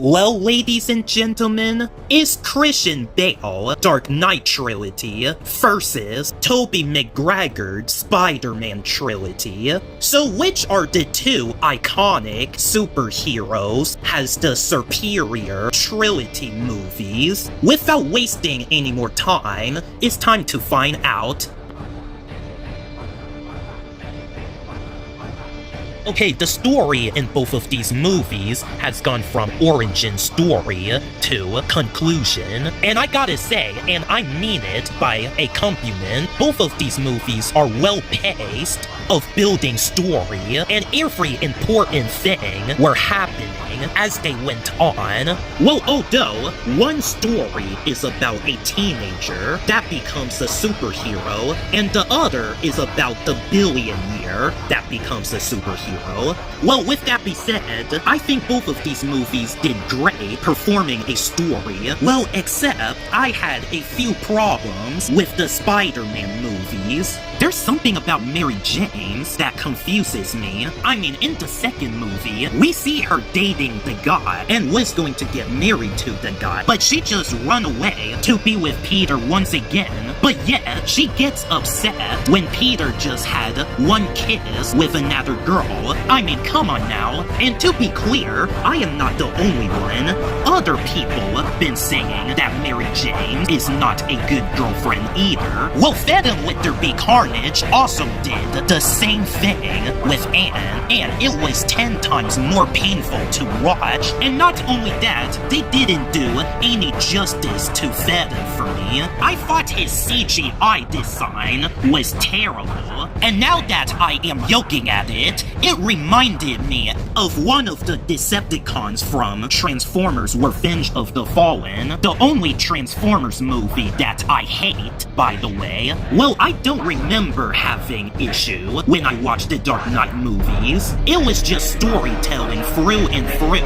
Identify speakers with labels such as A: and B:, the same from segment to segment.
A: Well, ladies and gentlemen, it's Christian Bale, Dark Knight Trilogy versus Tobey Maguire's Spider-Man Trilogy. So which are the two iconic superheroes has the superior trilogy movies? Without wasting any more time, it's time to find out. Okay, the story in both of these movies has gone from origin story to conclusion, and I gotta say, and I mean it by a compliment, both of these movies are well-paced of building story, and every important thing were happening as they went on. Well, although one story is about a teenager that becomes a superhero, and the other is about the billionaire that becomes a superhero. Well, with that being said, I think both of these movies did great performing a story. Well, except I had a few problems with the Spider-Man movies. There's something about Mary Jane that confuses me. I mean, in the second movie, we see her dating the guy and was going to get married to the guy, but she just run away to be with Peter once again. But yet, she gets upset when Peter just had one kiss with another girl. I mean, come on now. And to be clear, I am not the only one. Other people have been saying that Mary Jane is not a good girlfriend either. Well, Venom with their big Carnage also did the same thing with Anne, and it was 10 times more painful to watch. And not only that, they didn't do any justice to Venom for me. I thought his CGI design was terrible, and now that I am looking at it, it reminded me of one of the Decepticons from Transformers Revenge of the Fallen, the only Transformers movie that I hate, by the way. Well, I don't remember having issue when I watched the Dark Knight movies. It was just storytelling through and through.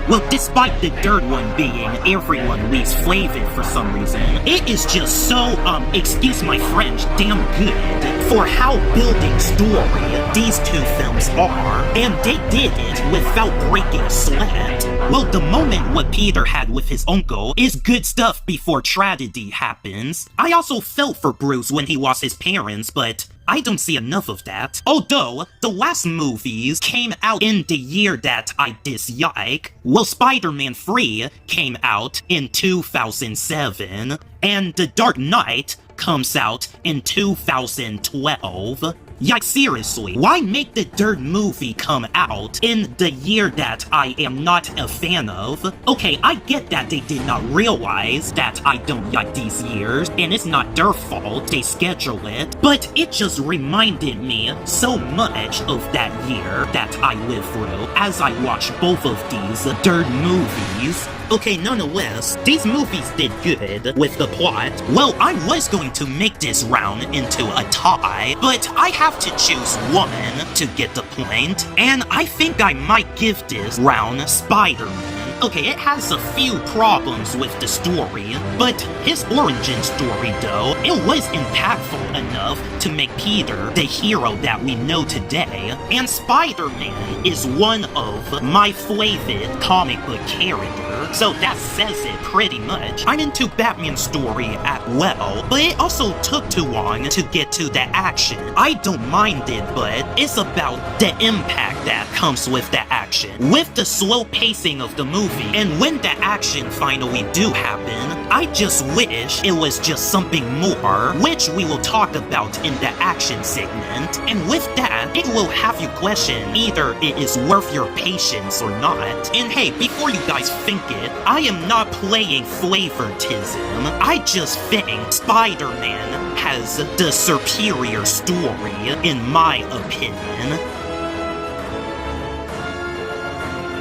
A: Well, despite the third one being everyone leaves flavor for some reason, it is just so, excuse my French, damn good for how building story these two films are, and they did it without breaking a sweat. Well, the moment what Peter had with his uncle is good stuff before tragedy happens. I also felt for Bruce when he lost his parents, but I don't see enough of that. Although, the last movies came out in the year that I dislike. Well, Spider-Man 3 came out in 2007, and The Dark Knight comes out in 2012. Yeah, seriously, why make the third movie come out in the year that I am not a fan of? Okay, I get that they did not realize that I don't like these years, and it's not their fault they schedule it, but it just reminded me so much of that year that I lived through as I watched both of these third movies. Okay, nonetheless, these movies did good with the plot. Well, I was going to make this round into a tie, but I have to choose one to get the point, and I think I might give this round Spider-Man. Okay, it has a few problems with the story, but his origin story, though, it was impactful enough to make Peter the hero that we know today, and Spider-Man is one of my favorite comic book characters, so that says it pretty much. I'm into Batman's story as well, but it also took too long to get to the action. I don't mind it, but it's about the impact that comes with the action. With the slow pacing of the movie, and when the action finally do happen, I just wish it was just something more, which we will talk about in the action segment. And with that, it will have you question either it is worth your patience or not. And hey, before you guys think it, I am not playing favoritism. I just think Spider-Man has the superior story, in my opinion.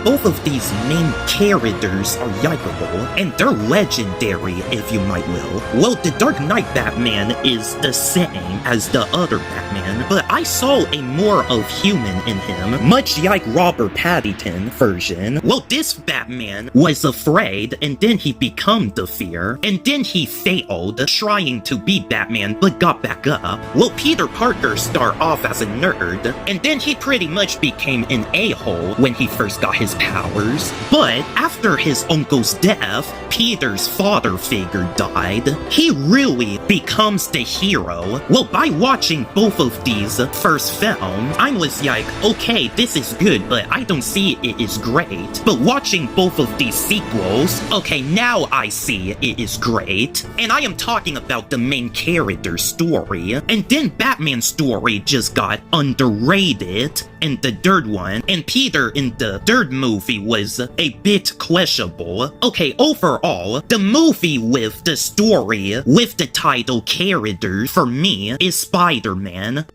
A: Both of these main characters are likable, and they're legendary, if you might will. Well, the Dark Knight Batman is the same as the other Batman, but I saw a more of human in him, much like Robert Pattinson version. Well, this Batman was afraid, and then he became the fear, and then he failed trying to be Batman, but got back up. Well, Peter Parker started off as a nerd, and then he pretty much became an a-hole when he first got his his powers. But after his uncle's death, Peter's father figure died. He really becomes the hero. Well, by watching both of these first films, I was like, okay, this is good, but I don't see it is great. But watching both of these sequels, okay, now I see it is great. And I am talking about the main character story. And then Batman's story just got underrated in the third one, and Peter in the third movie was a bit questionable. Okay, overall, the movie with the story with the title character for me is Spider-Man.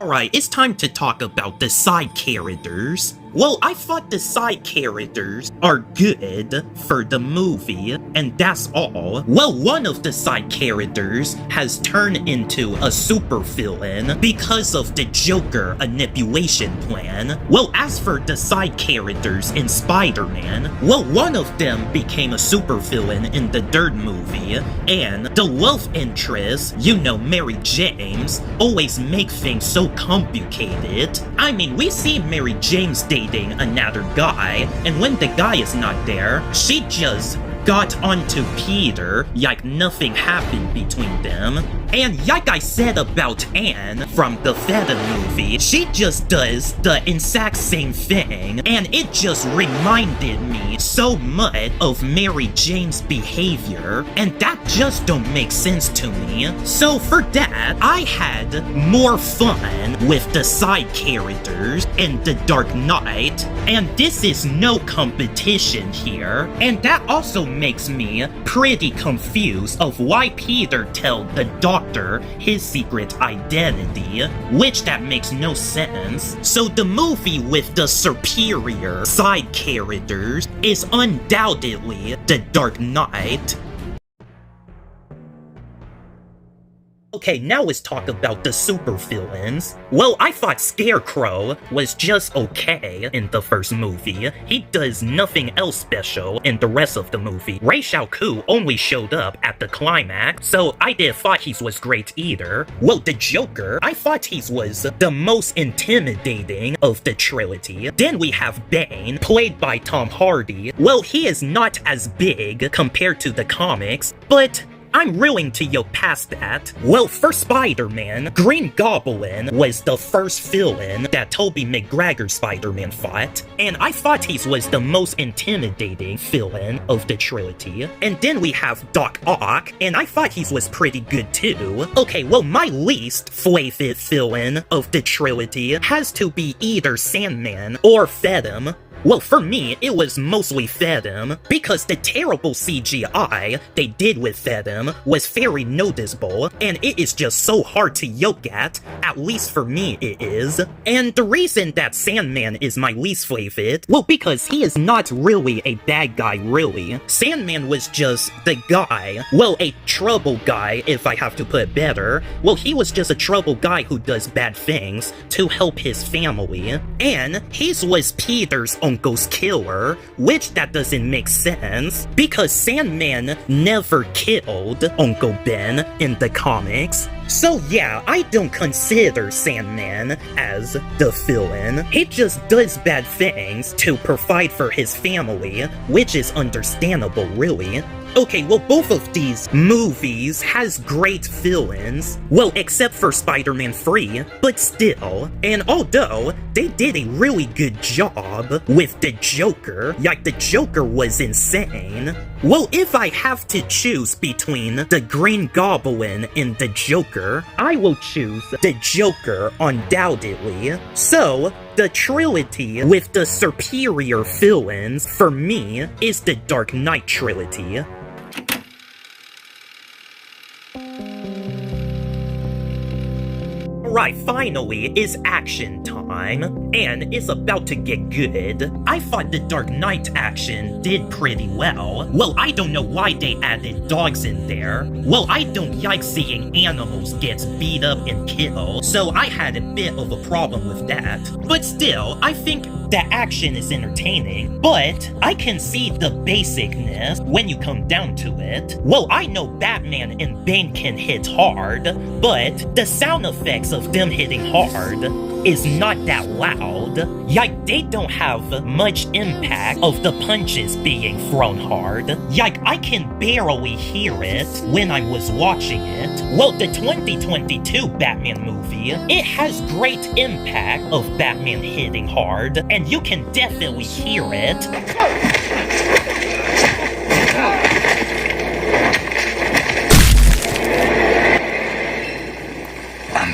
A: Alright, it's time to talk about the side characters. Well, I thought the side characters are good for the movie, and that's all. Well, one of the side characters has turned into a supervillain because of the Joker manipulation plan. Well, as for the side characters in Spider-Man, well, one of them became a supervillain in the third movie, and the love interest, you know, Mary James, always make things so complicated. I mean, we see Mary James dating another guy, and when the guy is not there, she just got onto Peter like nothing happened between them. And like I said about Anne from the Venom movie, she just does the exact same thing, and it just reminded me so much of Mary Jane's behavior, and that just don't make sense to me. So for that, I had more fun with the side characters in The Dark Knight, and this is no competition here, and that also makes me pretty confused of why Peter told the Doctor his secret identity, which that makes no sense. So the movie with the superior side characters is undoubtedly The Dark Knight. Okay, now let's talk about the supervillains. Well, I thought Scarecrow was just okay in the first movie. He does nothing else special in the rest of the movie. Ra's al Ghul only showed up at the climax, so I didn't thought he was great either. Well, the Joker, I thought he was the most intimidating of the trilogy. Then we have Bane, played by Tom Hardy. Well, he is not as big compared to the comics, but I'm willing to go past that. Well, for Spider-Man, Green Goblin was the first villain that Tobey Maguire's Spider-Man fought, and I thought he was the most intimidating villain of the trilogy. And then we have Doc Ock, and I thought he was pretty good too. Okay, well, my least favorite villain of the trilogy has to be either Sandman or Venom. Well, for me, it was mostly Venom, because the terrible CGI they did with Venom was very noticeable, and it is just so hard to look at least for me it is. And the reason that Sandman is my least favorite, well, because he is not really a bad guy, really. Sandman was just the guy, well, a trouble guy, if I have to put it better. Well, he was just a trouble guy who does bad things to help his family, and he was Peter's uncle's killer, which that doesn't make sense, because Sandman never killed Uncle Ben in the comics. So yeah, I don't consider Sandman as the villain. He just does bad things to provide for his family, which is understandable, really. Okay, well, both of these movies has great villains. Well, except for Spider-Man 3, but still. And although they did a really good job with the Joker, like the Joker was insane. Well, if I have to choose between the Green Goblin and the Joker, I will choose the Joker undoubtedly. So, the trilogy with the superior villains for me is the Dark Knight trilogy. Alright, finally, it's action time, and it's about to get good. I thought the Dark Knight action did pretty well. Well, I don't know why they added dogs in there. Well, I don't like seeing animals get beat up and killed, so I had a bit of a problem with that. But still, I think the action is entertaining, but I can see the basicness when you come down to it. Well, I know Batman and Bane can hit hard, but the sound effects of them hitting hard is not that loud. Yike, they don't have much impact of the punches being thrown hard. Yike, I can barely hear it when I was watching it. Well, the 2022 Batman movie, it has great impact of Batman hitting hard, and you can definitely hear it.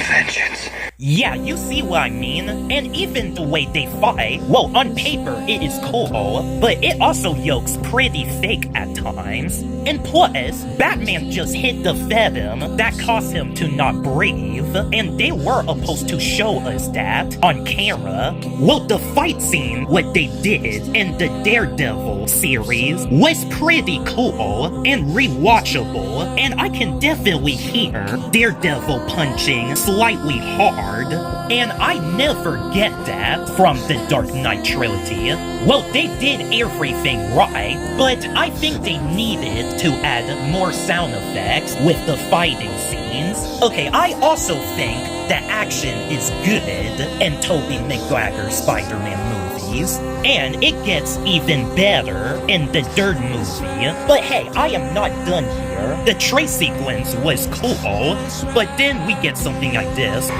B: Vengeance.
A: Yeah, you see what I mean? And even the way they fight, well, on paper it is cool, but it also looks pretty fake at times. And plus, Batman just hit the venom that caused him to not breathe, and they were supposed to show us that on camera. Well, the fight scene, what they did in the Daredevil series, was pretty cool and rewatchable, and I can definitely hear Daredevil punching slightly hard, and I never get that from the Dark Knight trilogy. Well, they did everything right, but I think they needed to add more sound effects with the fighting scenes. Okay, I also think the action is good in Tobey Maguire's Spider-Man movies, and it gets even better in the third movie. But hey, I am not done here. The trace sequence was cool, but then we get something like this.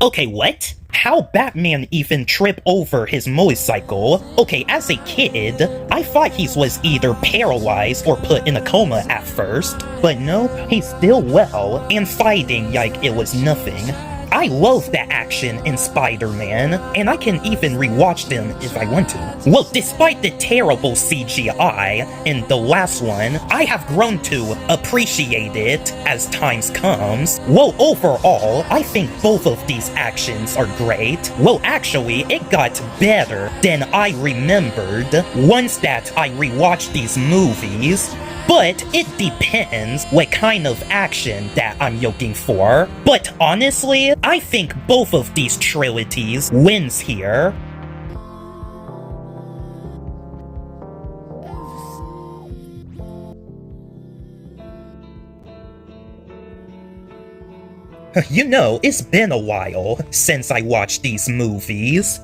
A: Okay, what? How Batman even tripped over his motorcycle? Okay, as a kid, I thought he was either paralyzed or put in a coma at first, but nope, he's still well and fighting like it was nothing. I love the action in Spider-Man, and I can even rewatch them if I want to. Well, despite the terrible CGI in the last one, I have grown to appreciate it as times comes. Well, overall, I think both of these actions are great. Well, actually, it got better than I remembered once that I rewatched these movies. But it depends what kind of action that I'm looking for. But honestly, I think both of these trilogies wins here. You know, it's been a while since I watched these movies.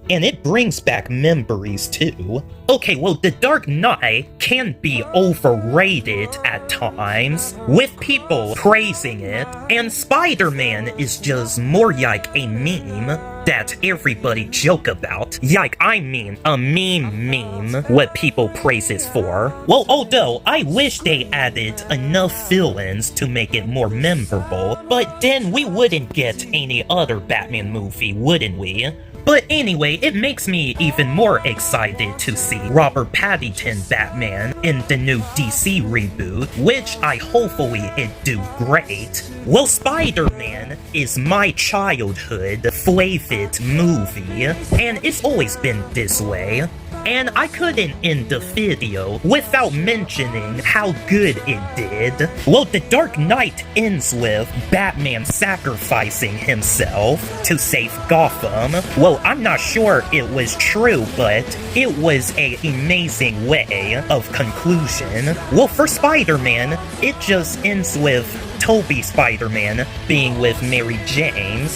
A: And it brings back memories too. Okay, well, The Dark Knight can be overrated at times, with people praising it, and Spider-Man is just more like a meme that everybody joke about. Like, I mean, a meme, what people praise it for. Well, although, I wish they added enough villains to make it more memorable, but then we wouldn't get any other Batman movie, wouldn't we? But anyway, it makes me even more excited to see Robert Pattinson Batman in the new DC reboot, which I hopefully it do great. Well, Spider-Man is my childhood favorite movie, and it's always been this way. And I couldn't end the video without mentioning how good it did. Well, The Dark Knight ends with Batman sacrificing himself to save Gotham. Well, I'm not sure it was true, but it was an amazing way of conclusion. Well, for Spider-Man, it just ends with Tobey Spider-Man being with Mary Jane.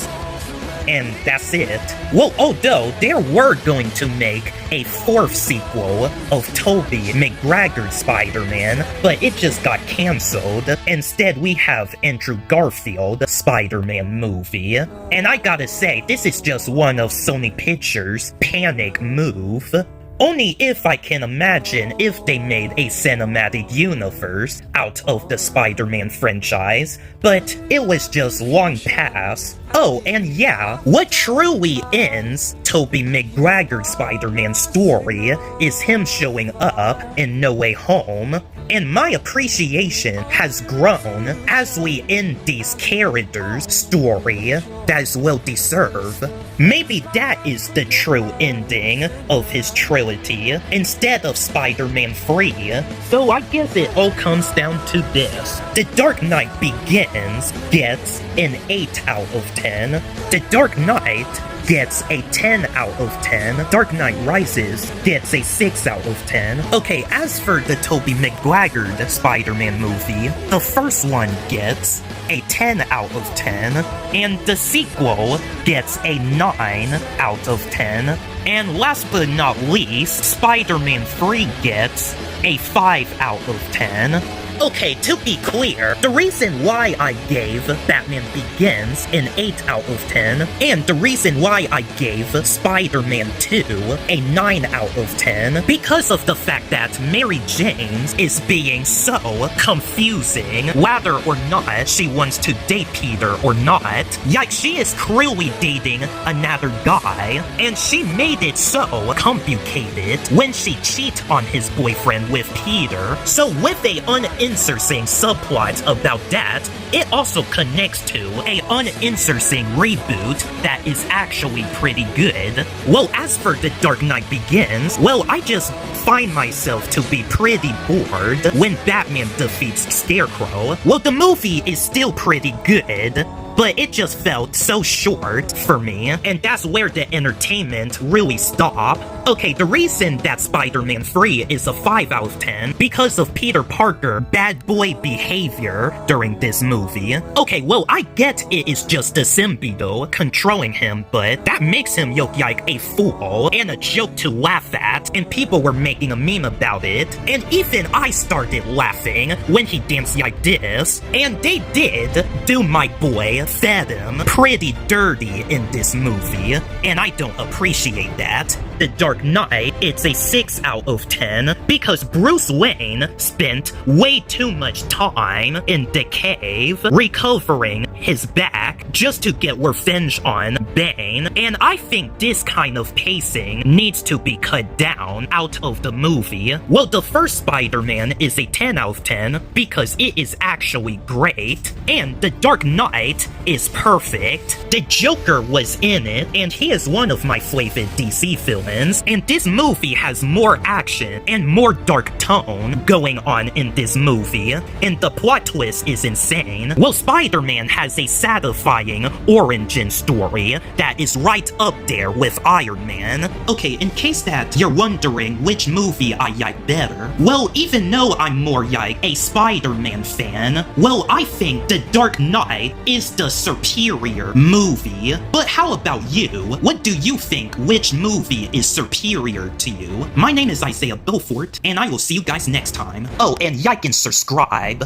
A: And that's it. Well, although they were going to make a fourth sequel of Tobey Maguire's Spider-Man, but it just got cancelled. Instead, we have Andrew Garfield's Spider-Man movie. And I gotta say, this is just one of Sony Pictures' panic move. Only if I can imagine if they made a cinematic universe out of the Spider-Man franchise, but it was just long past. Oh, and yeah, what truly ends Tobey Maguire's Spider-Man story is him showing up in No Way Home, and my appreciation has grown as we end these characters' story that is well deserved. Maybe that is the true ending of his trilogy, instead of Spider-Man 3. So I guess it all comes down to this. The Dark Knight Begins gets an 8 out of 10. The Dark Knight gets a 10 out of 10. Dark Knight Rises gets a 6 out of 10. Okay, as for the Tobey Maguire Spider-Man movie, the first one gets a 10 out of 10, and the sequel gets a 9 out of 10. And last but not least, Spider-Man 3 gets a 5 out of 10. Okay, to be clear, the reason why I gave Batman Begins an 8 out of 10, and the reason why I gave Spider-Man 2 a 9 out of 10, because of the fact that Mary Jane is being so confusing, whether or not she wants to date Peter or not. Yikes, she is clearly dating another guy, and she made it so complicated when she cheated on his boyfriend with Peter. So with a uninteresting subplot about that, it also connects to a uninteresting reboot that is actually pretty good. Well, as for The Dark Knight Begins, well, I just find myself to be pretty bored when Batman defeats Scarecrow. Well, the movie is still pretty good, but it just felt so short for me, and that's where the entertainment really stopped. Okay, the reason that Spider-Man 3 is a 5 out of 10 because of Peter Parker bad boy behavior during this movie. Okay, well, I get it is just the symbiote controlling him, but that makes him look like a fool and a joke to laugh at, and people were making a meme about it, and even I started laughing when he danced like this, and they did do my boy Fathom pretty dirty in this movie, and I don't appreciate that. The Dark Knight, it's a 6 out of 10 because Bruce Wayne spent way too much time in the cave recovering his back just to get revenge on Bane, and I think this kind of pacing needs to be cut down out of the movie. Well, the first Spider-Man is a 10 out of 10 because it is actually great, and The Dark Knight is perfect. The Joker was in it, and he is one of my favorite DC villains, and this movie has more action and more dark tone going on in this movie, and the plot twist is insane. Well, Spider-Man has a satisfying origin story that is right up there with Iron Man. Okay, in case that you're wondering which movie I like better, well, even though I'm more like a Spider-Man fan, well, I think The Dark Knight is the superior movie. But how about you? What do you think? Which movie is superior to you? My name is Isaiah Beaufort, and I will see you guys next time. Oh, and like and subscribe.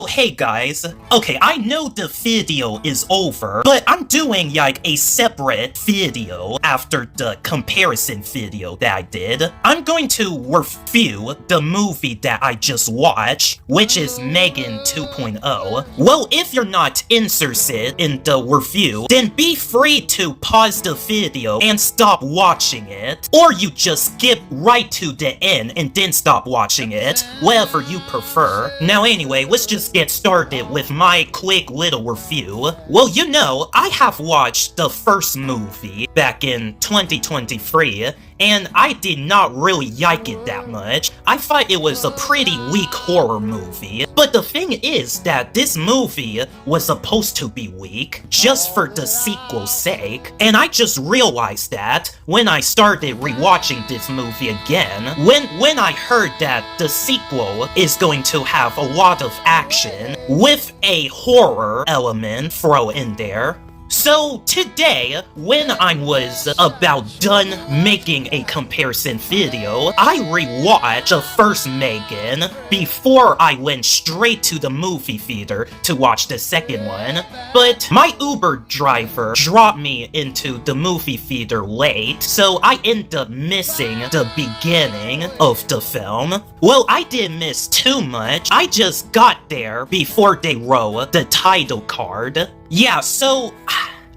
A: Hey guys, okay, I know the video is over, but I'm doing like a separate video after the comparison video that I did. I'm going to review the movie that I just watched, which is Megan 2.0. Well, if you're not interested in the review, then be free to pause the video and stop watching it, or you just skip right to the end and then stop watching it, whatever you prefer. Now anyway, let's just get started with my quick little review. Well, you know, I have watched the first movie back in 2023, and I did not really like it that much. I thought it was a pretty weak horror movie. But the thing is that this movie was supposed to be weak just for the sequel's sake, and I just realized that when I started rewatching this movie again, when I heard that the sequel is going to have a lot of action with a horror element thrown in there. So today, when I was about done making a comparison video, I rewatched the first Megan before I went straight to the movie theater to watch the second one. But my Uber driver dropped me into the movie theater late, so I ended up missing the beginning of the film. Well, I didn't miss too much. I just got there before they wrote the title card. Yeah, so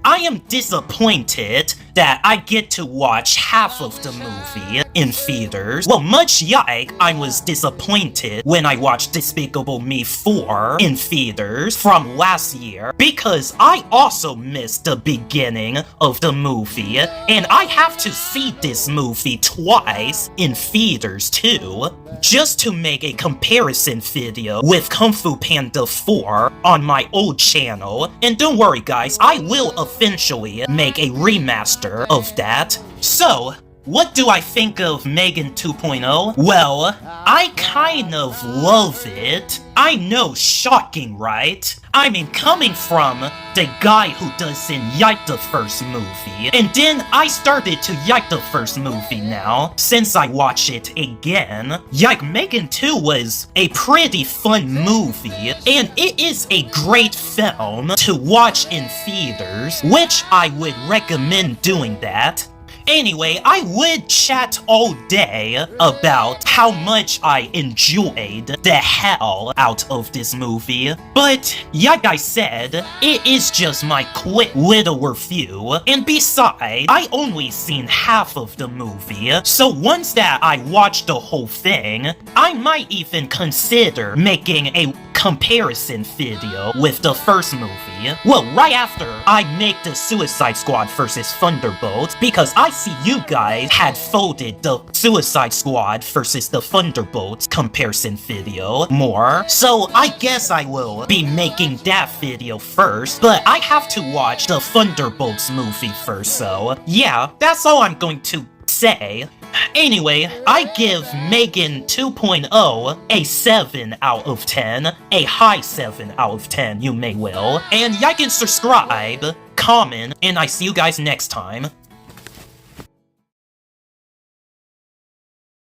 A: I am disappointed that I get to watch half of the movie in theaters. Well, much like I was disappointed when I watched Despicable Me 4 in theaters from last year, because I also missed the beginning of the movie, and I have to see this movie twice in theaters too, just to make a comparison video with Kung Fu Panda 4 on my old channel. And don't worry guys, I will eventually make a remaster of that. So, what do I think of Megan 2.0? Well, I kind of love it. I know, shocking, right? I mean, coming from the guy who doesn't like the first movie, and then I started to like the first movie now, since I watch it again. Like, Megan 2 was a pretty fun movie, and it is a great film to watch in theaters, which I would recommend doing that. Anyway, I would chat all day about how much I enjoyed the hell out of this movie, but like I said, it is just my quick little review, and besides, I only seen half of the movie, so once that I watch the whole thing, I might even consider making a comparison video with the first movie. Well, right after I make the Suicide Squad vs. Thunderbolts, because I see you guys had folded the Suicide Squad vs. the Thunderbolts comparison video more, so I guess I will be making that video first, but I have to watch the Thunderbolts movie first, so yeah, that's all I'm going to say. Anyway, I give Megan 2.0 a 7 out of 10, a high 7 out of 10, you may will, and like and subscribe, comment, and I see you guys next time.